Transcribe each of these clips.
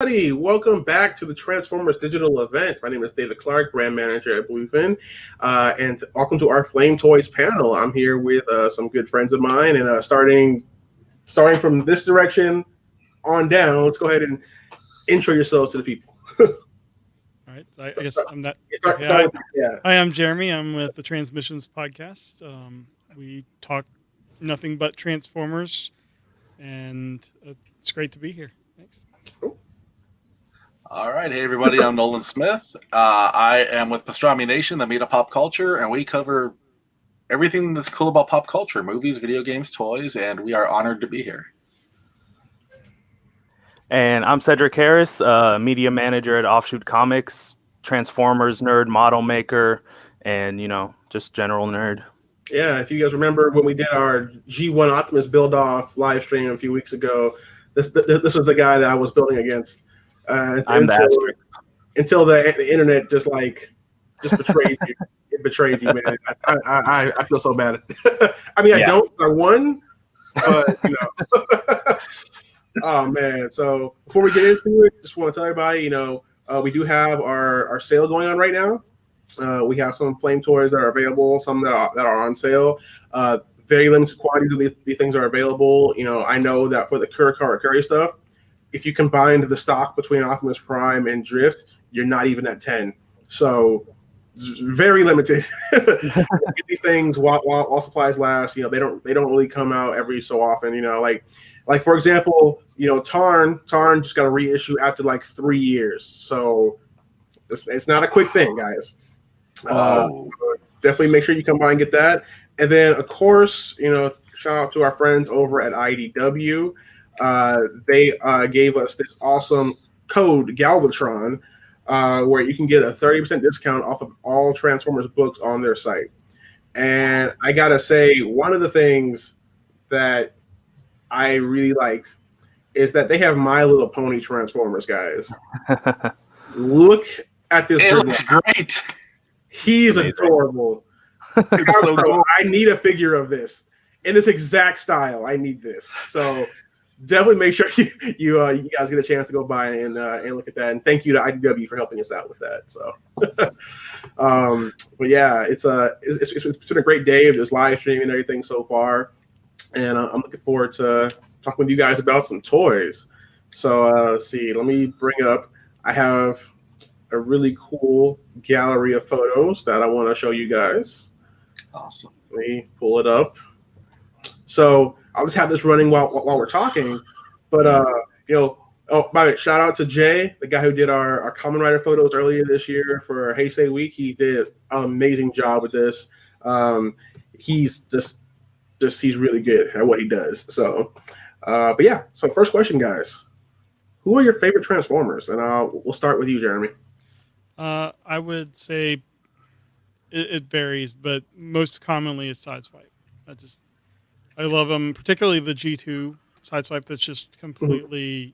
Everybody, welcome back to the Transformers digital event. My name is David Clark, brand manager at Bluefin, and welcome to our Flame Toys panel. I'm here with some good friends of mine, and starting from this direction on down. Let's go ahead and intro yourselves to the people. All right. I guess I'm that. Start, Okay. start with, yeah. Hi, I'm Jeremy. I'm with the Transmissions podcast. We talk nothing but Transformers, and it's great to be here. Thanks. All right. Hey, everybody. I'm Nolan Smith. I am with Pastrami Nation, the Meet Pop Culture, and we cover everything that's cool about pop culture, movies, video games, toys, and we are honored to be here. And I'm Cedric Harris, media manager at Offshoot Comics, Transformers nerd, model maker, and, just general nerd. Yeah, if you guys remember when we did our G1 Optimus build-off live stream a few weeks ago, this was the guy that I was building against. I'm the until the internet just betrayed you. It betrayed you, man. I feel so bad. I mean, I don't. I won, but oh man. So before we get into it, just want to tell everybody, we do have our sale going on right now. We have some flame toys that are available, some that are on sale. Very limited quantities of these things are available. I know that for the Curry stuff, if you combine the stock between Optimus Prime and Drift, you're not even at 10. So very limited. Get these things while supplies last. They don't really come out every so often. Like for example, Tarn just got a reissue after like 3 years. So it's not a quick thing, guys. Definitely make sure you come by and get that. And then of course, shout out to our friends over at IDW. They gave us this awesome code Galvatron, where you can get a 30% discount off of all Transformers books on their site. And I gotta say, one of the things that I really liked is that they have My Little Pony Transformers, guys. Look at this. It looks great. He's adorable. It's so cool. I need a figure of this in this exact style. I need this. So definitely make sure you guys get a chance to go by and look at that. And thank you to IDW for helping us out with that. So, but yeah, it's been a great day of just live streaming and everything so far, and I'm looking forward to talking with you guys about some toys. So let's see. Let me bring up. I have a really cool gallery of photos that I want to show you guys. Awesome. Let me pull it up. So I'll just have this running while we're talking. But by the way, shout out to Jay, the guy who did our Kamen Rider photos earlier this year for Heisei Week. He did an amazing job with this. He's he's really good at what he does. So, but yeah. So first question, guys, who are your favorite Transformers? And we'll start with you, Jeremy. I would say it varies, but most commonly it's Sideswipe. I love them, particularly the G2 Sideswipe. That's just completely,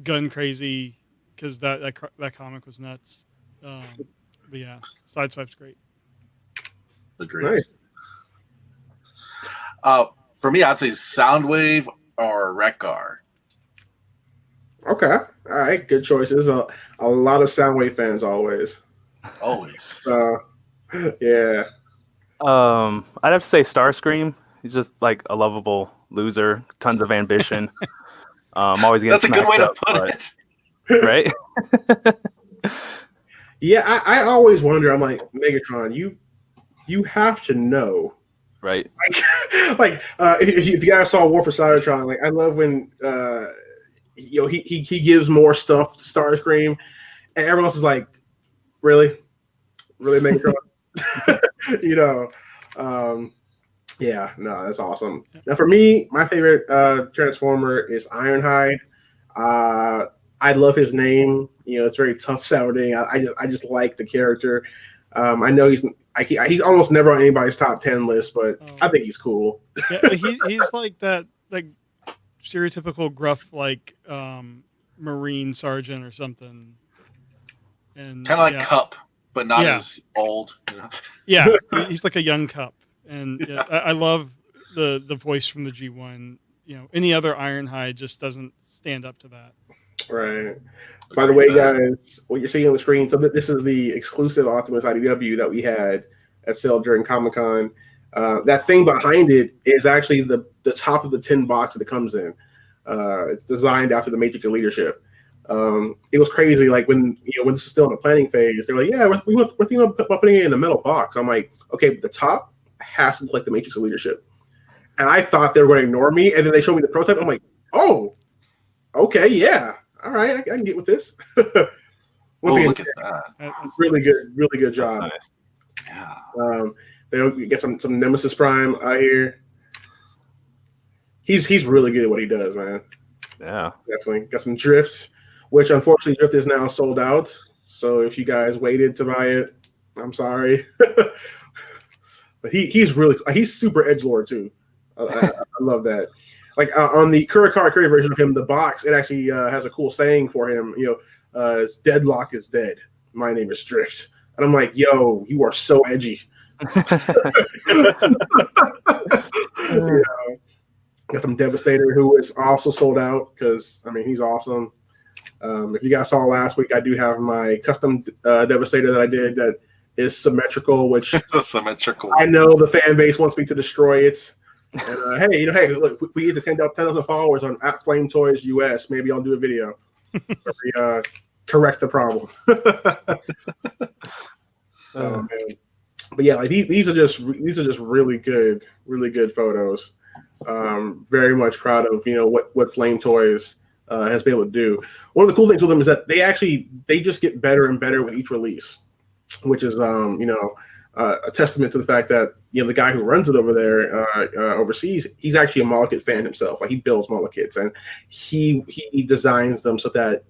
gun crazy because that comic was nuts. But yeah, Sideswipe's great. Agreed. Nice. For me, I'd say Soundwave or Wreck-Gar. Okay. All right. Good choices. A lot of Soundwave fans always. Always. Yeah. I'd have to say Starscream. He's just like a lovable loser, tons of ambition. Always getting That's a good way to put it. Right? Yeah, I always wonder. I'm like, Megatron, you have to know. Right. If you guys saw War for Cybertron, like I love when he gives more stuff to Starscream, and everyone else is like, really, Megatron. Yeah, no, that's awesome. Now for me, my favorite Transformer is Ironhide. I love his name. It's very tough sounding. I just like the character. I know he's almost never on anybody's top 10 list, but I think he's cool. Yeah, he's like that stereotypical gruff Marine sergeant or something. And kind of like Cup, but not as old. Yeah, he's like a young Cup. And yeah, I love the voice from the G1. Any other Ironhide just doesn't stand up to that. Right. By the way, guys, what you're seeing on the screen, so this is the exclusive Optimus IDW that we had at sale during Comic-Con. That thing behind it is actually the top of the tin box that it comes in. It's designed after the Matrix of Leadership. It was crazy, like when this is still in the planning phase, they're like, yeah, we're thinking about putting it in a metal box. I'm like, okay, but the top has to look like the Matrix of Leadership. And I thought they were going to ignore me, and then they showed me the prototype. I'm like, oh, okay, yeah. All right, I can get with this. Once again, look at that. really good job. Nice. Yeah. They get some Nemesis Prime out here. He's really good at what he does, man. Yeah. Definitely got some Drift, which unfortunately Drift is now sold out. So if you guys waited to buy it, I'm sorry. But he's super edgelord too. I love that. Like on the Kurakara Curry version of him, the box, it actually has a cool saying for him. It's Deadlock is dead. My name is Drift. And I'm like, yo, you are so edgy. Got some Devastator, who is also sold out because, I mean, he's awesome. If you guys saw last week, I do have my custom Devastator that I did that is symmetrical, which symmetrical. I know the fan base wants me to destroy it. And hey, look, if we get to 10,000 followers on @FlameToysUS, maybe I'll do a video where we correct the problem. Man. But yeah, like these are just really good photos. Very much proud of what Flame Toys has been able to do. One of the cool things with them is that they just get better and better with each release, which is a testament to the fact that the guy who runs it over there overseas, he's actually a model kit fan himself. Like he builds model kits and he designs them so that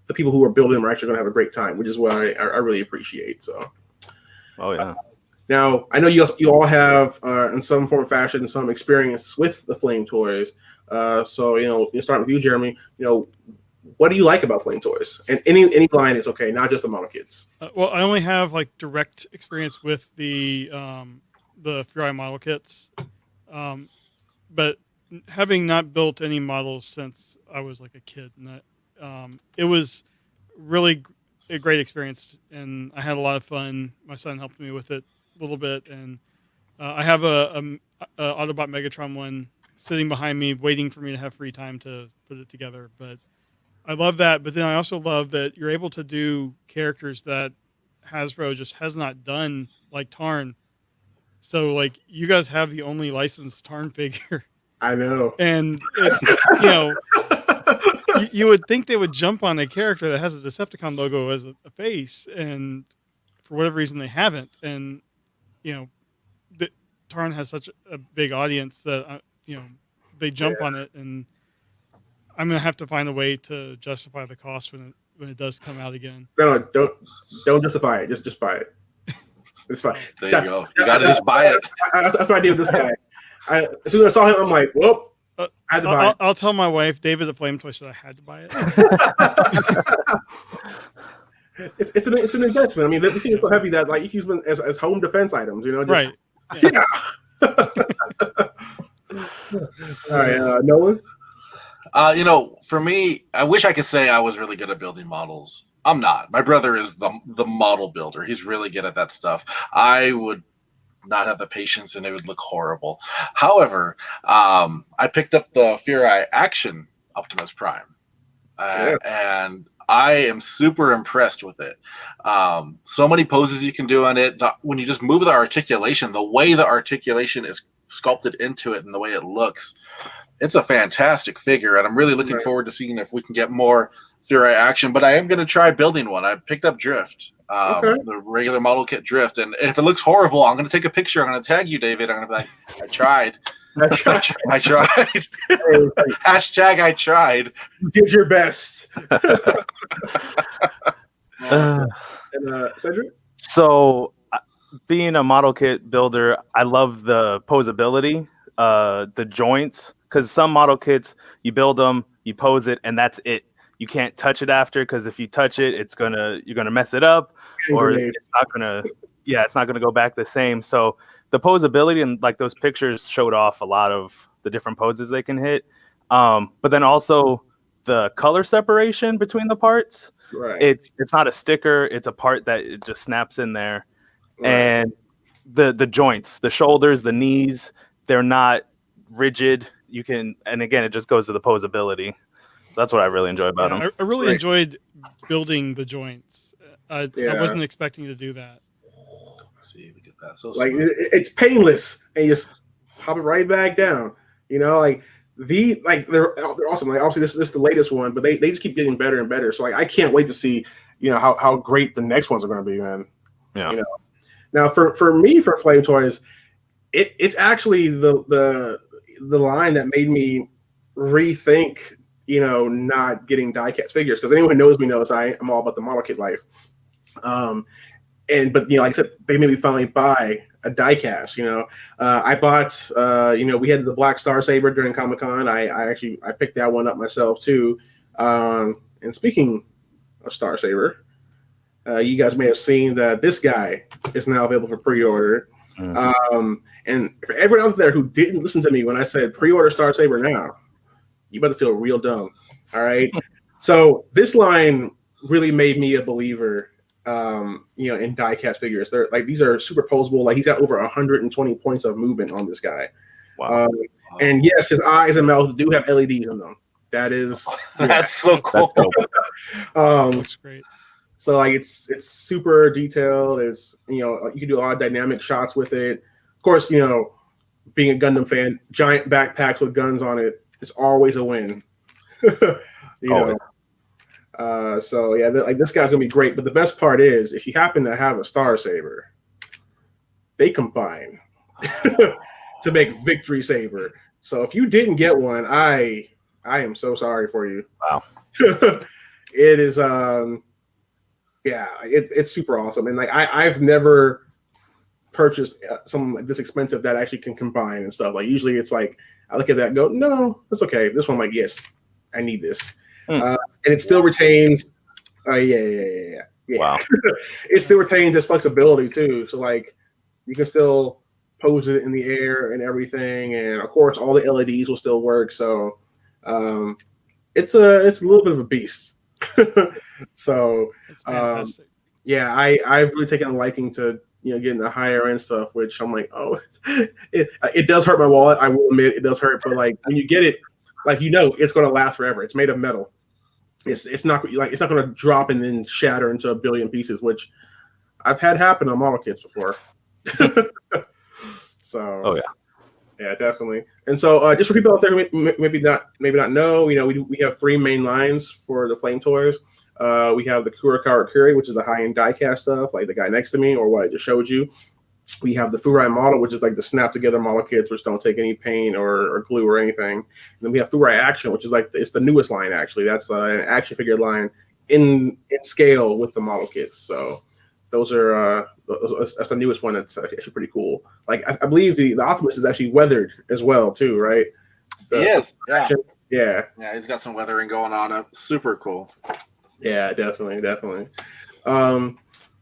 the people who are building them are actually going to have a great time, which is what I really appreciate. So, oh yeah. Now I know you all have in some form or fashion some experience with the Flame Toys. So starting with you, Jeremy. What do you like about Flame Toys? And any line is okay, not just the model kits. Well, I only have like direct experience with the Furai model kits, but having not built any models since I was like a kid, and it was really a great experience, and I had a lot of fun. My son helped me with it a little bit, and I have a Autobot Megatron one sitting behind me, waiting for me to have free time to put it together, but. I love that, but then I also love that you're able to do characters that Hasbro just has not done, like Tarn. So, like, you guys have the only licensed Tarn figure. I know. And, you would think they would jump on a character that has a Decepticon logo as a face, and for whatever reason they haven't. And, Tarn has such a big audience that, they jump on it, and I'm gonna have to find a way to justify the cost when it does come out again. No, don't justify it. Just buy it. It's fine. There you go. You gotta just buy it. That's what I did with this guy. As soon as I saw him, I'm like, well, I had to buy it. I'll tell my wife, David the Flame Toy, said I had to buy it. It's an investment. I mean, this thing is so heavy that like you can use them as home defense items. Right. Yeah. All right, Nolan. For me, I wish I could say I was really good at building models. I'm not. My brother is the model builder. He's really good at that stuff. I would not have the patience, and it would look horrible. However, I picked up the Furai Action Optimus Prime, and I am super impressed with it. So many poses you can do on it. When you just move the articulation, the way the articulation is sculpted into it and the way it looks, it's a fantastic figure, and I'm really looking forward to seeing if we can get more Furai action. But I am going to try building one. I picked up Drift, the regular model kit Drift, and if it looks horrible, I'm going to take a picture. I'm going to tag you, David. I'm going to be like, I tried. I tried. Hashtag I tried. You did your best. And Cedric? So, being a model kit builder, I love the posability, the joints. Because some model kits, you build them, you pose it, and that's it. You can't touch it after, because if you touch it, you're gonna mess it up, or it's not gonna go back the same. So the posability and like those pictures showed off a lot of the different poses they can hit. But then also the color separation between the parts. Right. It's not a sticker, it's a part that it just snaps in there. Right. And the joints, the shoulders, the knees, they're not rigid. You can, and again, it just goes to the posability. That's what I really enjoy about them. I really Right. enjoyed building the joints. I Yeah. wasn't expecting to do that. See, look at that. So Like smooth. it's painless, and you just pop it right back down. You know, like they're awesome. Like obviously this is the latest one, but they just keep getting better and better. So like I can't wait to see, you know, how great the next ones are going to be, man. Yeah. You know, now for me for Flame Toys, it's actually the line that made me rethink, you know, not getting die-cast figures, because anyone who knows me knows I'm all about the model kit life. But you know, like I said, they made me finally buy a die-cast. You know, I bought. You know, we had the Black Star Saber during Comic-Con. I picked that one up myself too. And speaking of Star Saber, you guys may have seen that this guy is now available for pre-order. And for everyone out there who didn't listen to me when I said pre-order Star Saber now, you better feel real dumb. All right. So this line really made me a believer, you know, in die-cast figures. They're like, these are superposable. Like he's got over 120 points of movement on this guy. Wow. And yes, his eyes and mouth do have LEDs in them. That is That's so cool. Looks great. So like it's super detailed. It's, you know, you can do a lot of dynamic shots with it. Of course, you know, being a Gundam fan, giant backpacks with guns on it is always a win. You know. So yeah, like this guy's gonna be great. But the best part is, if you happen to have a Star Saber, they combine to make Victory Saber. So if you didn't get one, I am so sorry for you. Wow. It is yeah, it's super awesome. And like I've never purchased something like this expensive that actually can combine and stuff. Like usually it's like I look at that and go, no, that's okay. This one, I'm like, yes, I need this. And it still retains yeah. Wow. It still retains its flexibility too. So like you can still pose it in the air and everything, and of course all the LEDs will still work. So it's a little bit of a beast. So That's fantastic. yeah, I've really taken a liking to, you know, getting the higher end stuff, which I'm like, oh, it does hurt my wallet. I will admit it does hurt, but like when you get it, like, you know, it's going to last forever. It's made of metal. It's not going to drop and then shatter into a billion pieces, which I've had happen on model kits before. So Oh yeah. Yeah, definitely. And so just for people out there who maybe not know, you know, we have three main lines for the Flame Toys. We have the Kurakawa Kuri, which is the high-end die-cast stuff, like the guy next to me, or what I just showed you. We have the Furai model, which is like the snap-together model kits, which don't take any paint or glue or anything. And then we have Furai Action, which is like, it's the newest line, actually. That's an action figure line in scale with the model kits. So those are that's the newest one. That's actually pretty cool. Like I believe the Optimus is actually weathered as well too, right? He is. Yeah. Yeah. Yeah, he's got some weathering going on. Super cool. Yeah, definitely.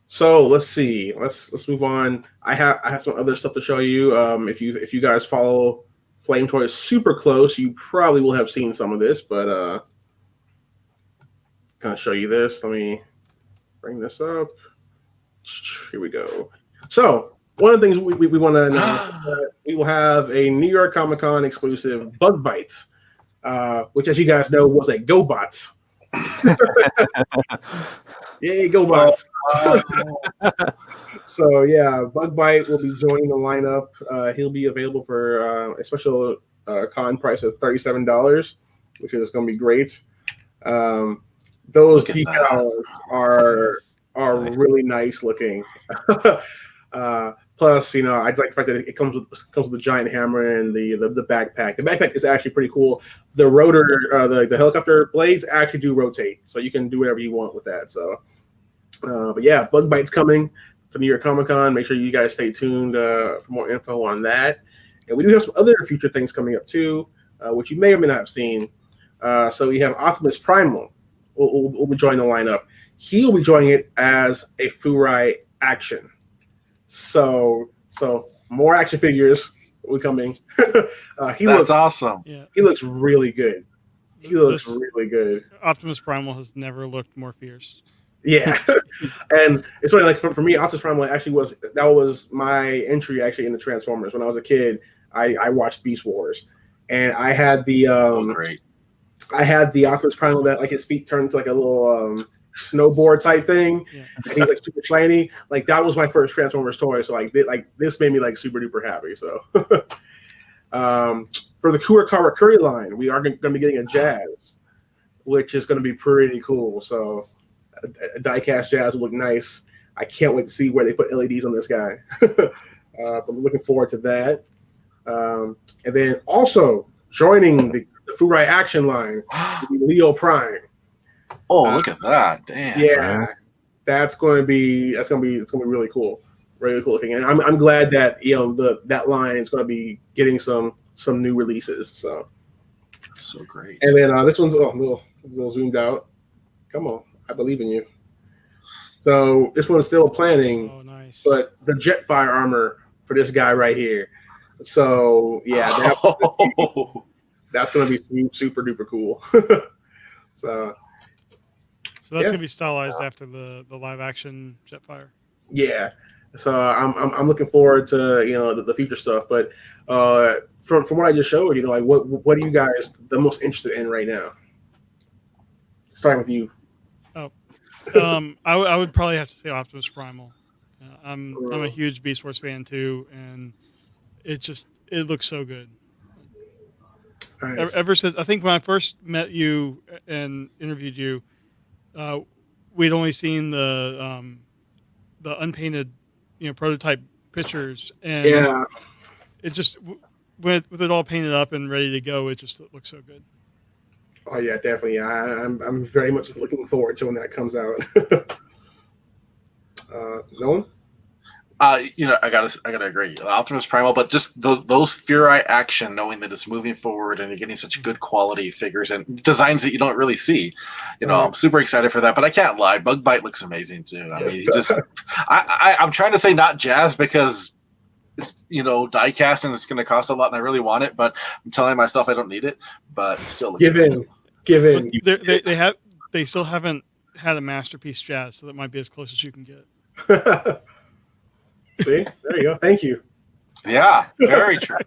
So let's see. Let's move on. I have some other stuff to show you. If you guys follow Flame Toys super close, you probably will have seen some of this, but kind of show you this. Let me bring this up. Here we go. So one of the things we want to announce, we will have a New York Comic Con exclusive Bug Bite, which, as you guys know, was a GoBot. Yay, GoBots! So yeah, Bug Bite will be joining the lineup. He'll be available for a special con price of $37, which is going to be great. Those decals are really nice looking. Plus, you know, I like the fact that it comes with the giant hammer and the backpack. The backpack is actually pretty cool. The rotor, the helicopter blades actually do rotate, so you can do whatever you want with that. So, but yeah, Bug Bite's coming to New York Comic Con. Make sure you guys stay tuned for more info on that. And we do have some other future things coming up too, which you may or may not have seen. So we have Optimus Primal will be joining the lineup. He'll be joining it as a Furai Action. So more action figures will be coming. That's awesome. Yeah. He looks really good. He looks This really good. Optimus Primal has never looked more fierce. Yeah, and it's funny. Like for me, Optimus Primal actually was my entry actually into Transformers. When I was a kid, I watched Beast Wars, and I had the So great. I had the Optimus Primal that like his feet turned into like a little snowboard type thing, Yeah. and he's like super shiny. Like that was my first Transformers toy. So like this made me like super duper happy. So for the Kurakara Curry line, we are going to be getting a Jazz, which is going to be pretty cool. So a die-cast Jazz will look nice. I can't wait to see where they put LEDs on this guy. I'm looking forward to that. And then also joining the Furai Action line, will be Leo Prime. Oh, look at that! Damn. Yeah, it's going to be really cool, really cool looking. And I'm glad that that line is going to be getting some new releases. So That's so great. and then this one's a little zoomed out. Come on, I believe in you. So this one's still planning, Oh, nice. but the Jetfire armor for this guy right here. So yeah, that's going to be super duper cool. So that's yeah. gonna be stylized after the live action Jetfire. yeah, so I'm looking forward to the future stuff. But from what I just showed, like what are you guys the most interested in right now? Starting with you. I would probably have to say Optimus Primal. I'm a huge Beast Wars fan too, and it looks so good. Nice. Ever since I think when I first met you and interviewed you, we'd only seen the unpainted, prototype pictures, and Yeah. it just with it all painted up and ready to go, it just looks so good. Oh yeah, definitely. Yeah, I'm very much looking forward to when that comes out. Nolan? I gotta agree. Optimus Primal, but just those Furai action, knowing that it's moving forward and you're getting such good quality figures and designs that you don't really see. I'm super excited for that. But I can't lie, Bug Bite looks amazing too. I mean, he just I'm trying to say not Jazz because it's die cast and it's going to cost a lot and I really want it, but I'm telling myself I don't need it. But it still looks Give in. They still haven't had a masterpiece Jazz, so that might be as close as you can get. See, there you go. Thank you. Yeah, very true.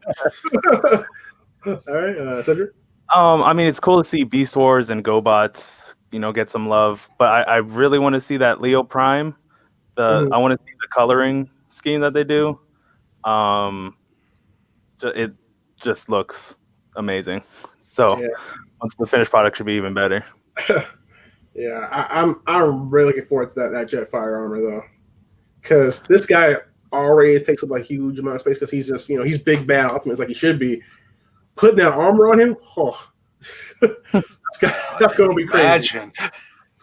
All right, Cedric. I mean, it's cool to see Beast Wars and GoBots, get some love, but I really want to see that Leo Prime. I want to see the coloring scheme that they do. It just looks amazing. So once the finished product should be even better. Yeah, I'm really looking forward to that Jetfire armor though, because this guy already takes up a huge amount of space because he's just he's big bad Optimus like he should be. Putting that armor on him, that's going to be crazy. Imagine.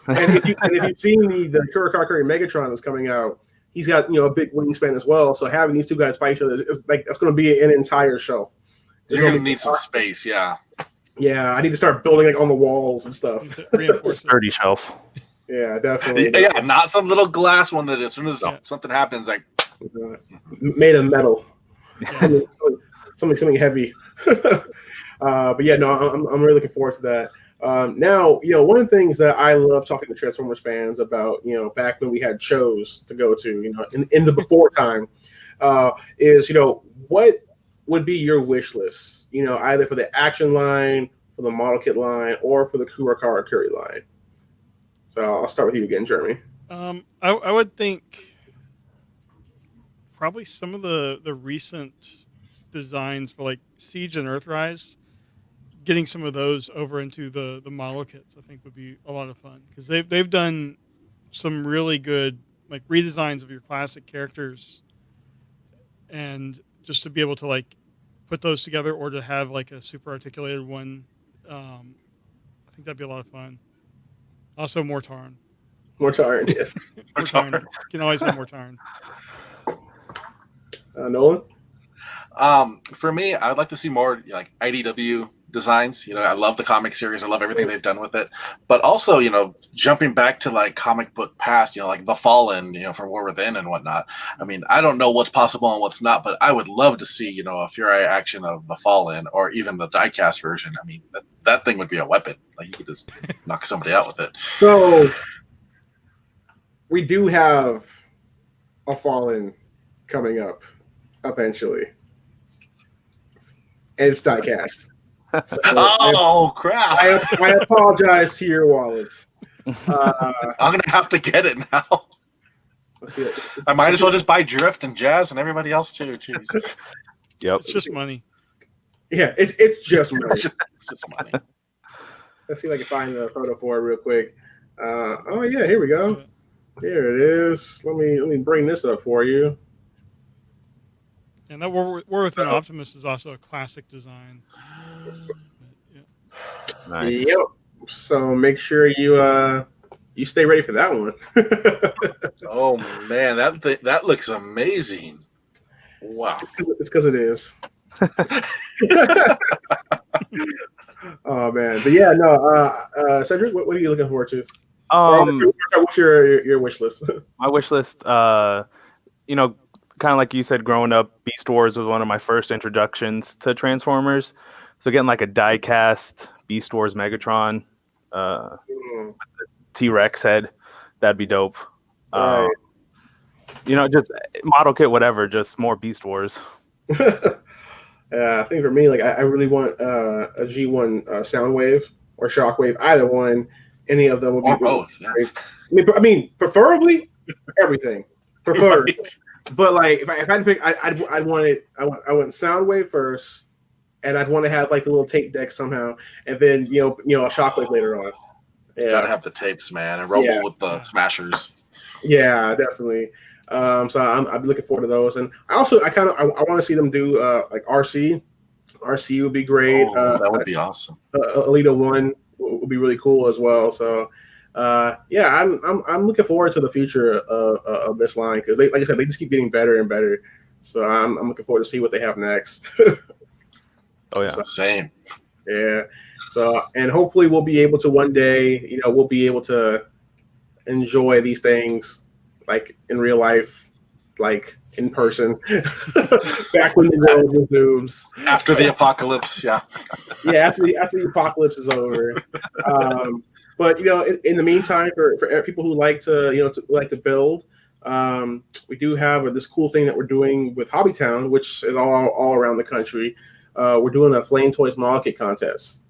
And if you've seen the Kurakakuri Megatron that's coming out, he's got a big wingspan as well. So having these two guys fight each other is like that's going to be an entire shelf. You're going to need some space, yeah. Yeah, I need to start building like on the walls and stuff. Sturdy shelf. Yeah, definitely. Yeah, not some little glass one that as soon as something happens, like made of metal, something heavy. But yeah, no, I'm really looking forward to that. Now, one of the things that I love talking to Transformers fans about, back when we had shows to go to, in the before time, is what would be your wish list, either for the action line, for the model kit line, or for the Kurakara Curry line. So I'll start with you again, Jeremy. I would think probably some of the recent designs for like Siege and Earthrise, getting some of those over into the model kits, I think would be a lot of fun because they've done some really good like redesigns of your classic characters, and just to be able to like put those together or to have like a super articulated one, I think that'd be a lot of fun. Also, more Tarn. More Tarn, yes. More Tarn. You can always have more Tarn. Nolan? For me, I'd like to see more like IDW designs. I love the comic series. I love everything they've done with it. But also, jumping back to like comic book past, like The Fallen, from War Within and whatnot. I mean, I don't know what's possible and what's not, but I would love to see, a Fury action of The Fallen or even the diecast version. I mean, that thing would be a weapon. Like you could just knock somebody out with it. So we do have a Fallen coming up eventually. And it's diecast. So Crap! I apologize to your wallets. I'm gonna have to get it now. Let's see it. I might as well just buy Drift and Jazz and everybody else too. Jeez. Yep. It's just money. Yeah, it's just money. It's just money. Let's see if I can find the photo for it real quick. Oh yeah, here we go. Here it is. Let me bring this up for you. And that War Within Optimus is also a classic design. Nice. Yep. So make sure you stay ready for that one. Oh man, that looks amazing. Wow. It's because it is. Oh man, but yeah, no. Cedric, what are you looking forward to? What's your wish list? My wish list, kind of like you said, growing up, Beast Wars was one of my first introductions to Transformers. So getting like a die-cast Beast Wars Megatron, T-Rex head, that'd be dope. Right. Just model kit, whatever, just more Beast Wars. I think for me, like I really want a G1 Soundwave or Shockwave, either one. Any of them would be or both. Yeah. I mean, preferably everything. Preferred. Right. But like, if I had to pick, I'd want it. I want Soundwave first, and I'd want to have like the little tape deck somehow, and then a Shockwave later on. Yeah. Gotta have the tapes, man, and Rumble with the Smashers. Yeah, definitely. So I'm looking forward to those, and I want to see them do like RC. RC would be great. That would be awesome. Alita 1 would be really cool as well. So. Yeah, I'm looking forward to the future of this line because like I said, they just keep getting better and better. So I'm looking forward to see what they have next. Oh yeah, same. Yeah. So and hopefully we'll be able to one day, we'll be able to enjoy these things like in real life, like in person. Back when the world resumes. After the apocalypse, yeah. Yeah, after the apocalypse is over. But in the meantime, for people who like to build, we do have this cool thing that we're doing with Hobbytown, which is all around the country. We're doing a Flame Toys Model Kit contest,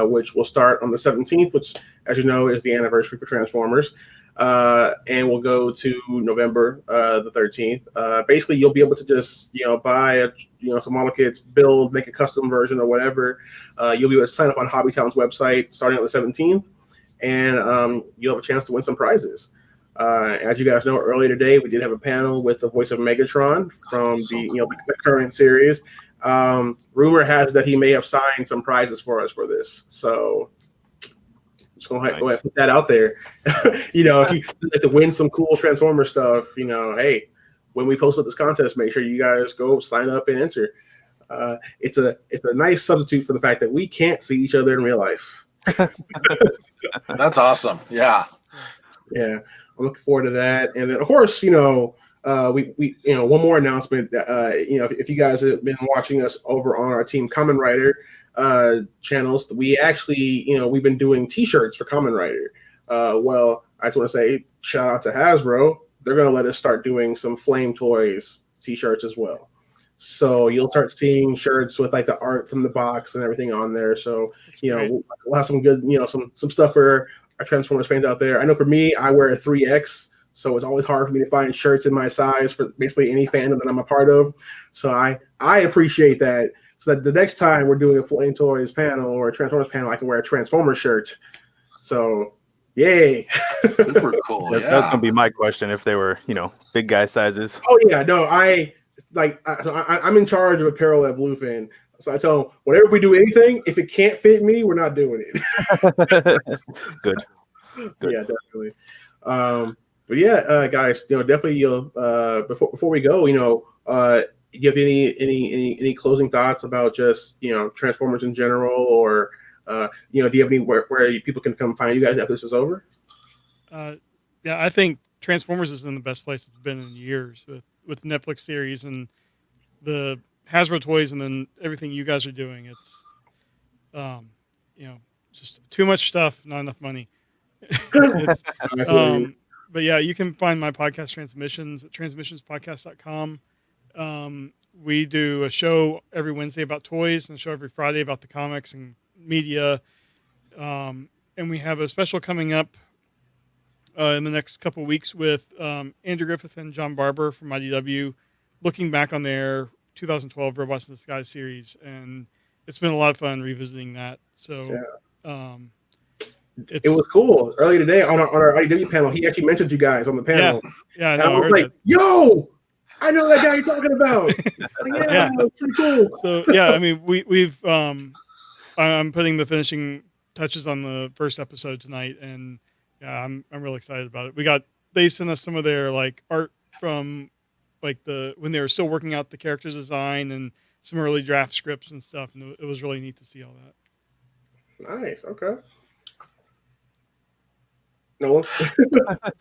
which will start on the 17th, which, as you know, is the anniversary for Transformers, and we'll go to November the 13th. Basically, you'll be able to just buy some model kits, build, make a custom version or whatever. You'll be able to sign up on Hobbytown's website starting on the 17th, and you'll have a chance to win some prizes. As you guys know, earlier today we did have a panel with the voice of Megatron from the current series. Rumor has that he may have signed some prizes for us for this, so just go ahead and put that out there. If you like to win some cool Transformer stuff, hey, when we post with this contest, make sure you guys go sign up and enter. It's a nice substitute for the fact that we can't see each other in real life. That's awesome. Yeah. Yeah, I'm looking forward to that. And then, of course, we one more announcement. If you guys have been watching us over on our Team Kamen Rider channels, we actually, we've been doing T-shirts for Kamen Rider. Well, I just want to say shout out to Hasbro. They're going to let us start doing some Flame Toys T-shirts as well. So you'll start seeing shirts with like the art from the box and everything on there. So we'll have some good, some stuff for our Transformers fans out there. I know for me, I wear a 3X. So it's always hard for me to find shirts in my size for basically any fandom that I'm a part of. So I appreciate that. So that the next time we're doing a Flame Toys panel or a Transformers panel, I can wear a Transformers shirt. So, yay. Super cool. That's going to be my question if they were, big guy sizes. Oh, yeah. No, I'm in charge of apparel at Bluefin. So I tell them, whenever we do anything, if it can't fit me, we're not doing it. Good. Yeah, definitely. But yeah, guys, definitely, before we go, you have any closing thoughts about just Transformers in general, or do you have anywhere where people can come find you guys after this is over? Yeah, I think Transformers is in the best place it's been in years with Netflix series and the Hasbro toys, and then everything you guys are doing. It's just too much stuff, not enough money. It's, but yeah, you can find my podcast Transmissions at transmissionspodcast.com. We do a show every Wednesday about toys and a show every Friday about the comics and media. And we have a special coming up in the next couple weeks with Andrew Griffith and John Barber from IDW, looking back on their 2012 Robots in the Sky series. And it's been a lot of fun revisiting that. So it was cool. Early today on our IDW panel, he actually mentioned you guys on the panel. Yeah, and I was like, yo, I know that guy you're talking about. It's pretty cool. So yeah, I mean, we've I'm putting the finishing touches on the first episode tonight, and yeah, I'm really excited about it. They sent us some of their like art from like when they were still working out the characters design and some early draft scripts and stuff, and it was really neat to see all that. Nice. Okay. Nolan?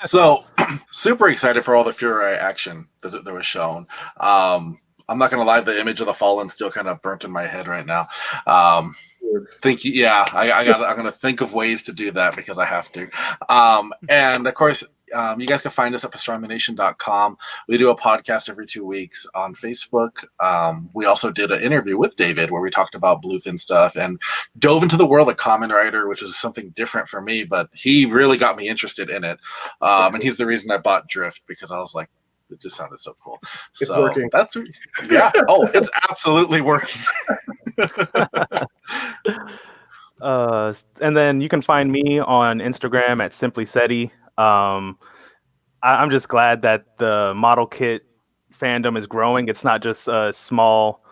So super excited for all the Fury action that was shown. I'm not gonna lie, the image of the Fallen still kind of burnt in my head right now. I'm gonna think of ways to do that because I have to. And of course, you guys can find us at pastrami.com. We do a podcast every 2 weeks on Facebook. We also did an interview with David where we talked about Bluefin stuff and dove into the world of Kamen Rider, which is something different for me, but he really got me interested in it. And he's the reason I bought Drift, because I was like, it just sounded so cool. It's working. It's absolutely working. And then you can find me on Instagram at Simply Seti. I'm just glad that the model kit fandom is growing. It's not just a small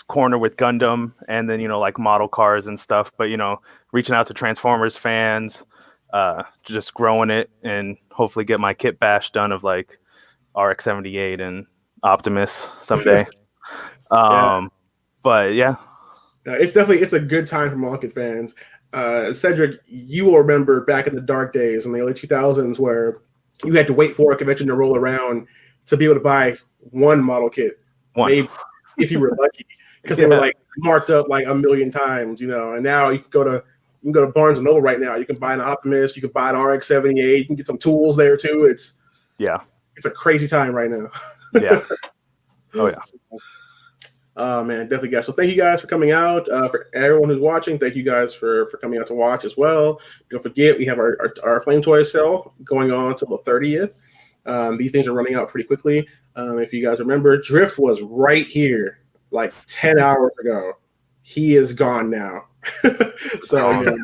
corner with Gundam and then like model cars and stuff, but reaching out to Transformers fans, just growing it, and hopefully get my kit bash done of like RX-78 and Optimus someday. But yeah, it's a good time for model kit fans. Cedric, you will remember back in the dark days in the early 2000s where you had to wait for a convention to roll around to be able to buy one model kit, maybe if you were lucky, because they were like marked up like a million times, and now you can go to Barnes and Noble right now. You can buy an Optimus, you can buy an RX-78, you can get some tools there too. It's a crazy time right now. Yeah. Oh yeah. Man, definitely, guys. So thank you guys for coming out. For everyone who's watching, thank you guys for coming out to watch as well. Don't forget, we have our Flame Toy sale going on until the 30th. These things are running out pretty quickly. If you guys remember, Drift was right here like 10 hours ago. He is gone now. So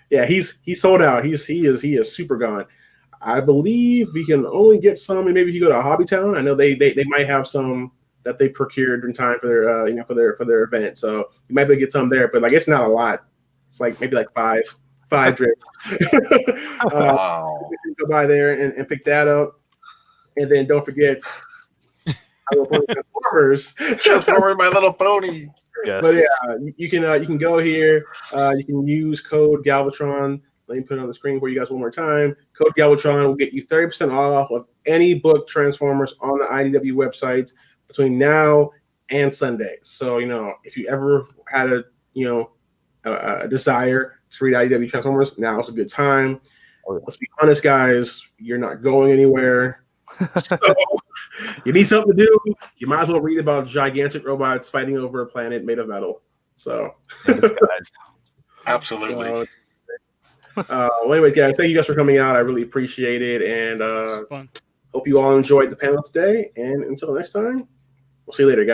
he's sold out. He is super gone. I believe we can only get some, and maybe if you go to Hobbytown, I know they might have some that they procured in time for their for their event. So you might be able to get some there, but like it's not a lot. It's like maybe like five drifts. Wow. You can go by there and pick that up. And then don't forget I will put Transformer My Little Pony. Yes. But yeah, you can go here. You can use code Galvatron. Let me put it on the screen for you guys one more time. Code Galvatron will get you 30% off of any book Transformers on the IDW website between now and Sunday. So, if you ever had a desire to read IDW Transformers, now is a good time. Let's be honest, guys, you're not going anywhere. So you need something to do. You might as well read about gigantic robots fighting over a planet made of metal. So, absolutely. Well, anyway, guys, thank you guys for coming out. I really appreciate it, and hope you all enjoyed the panel today. And until next time, we'll see you later, guys.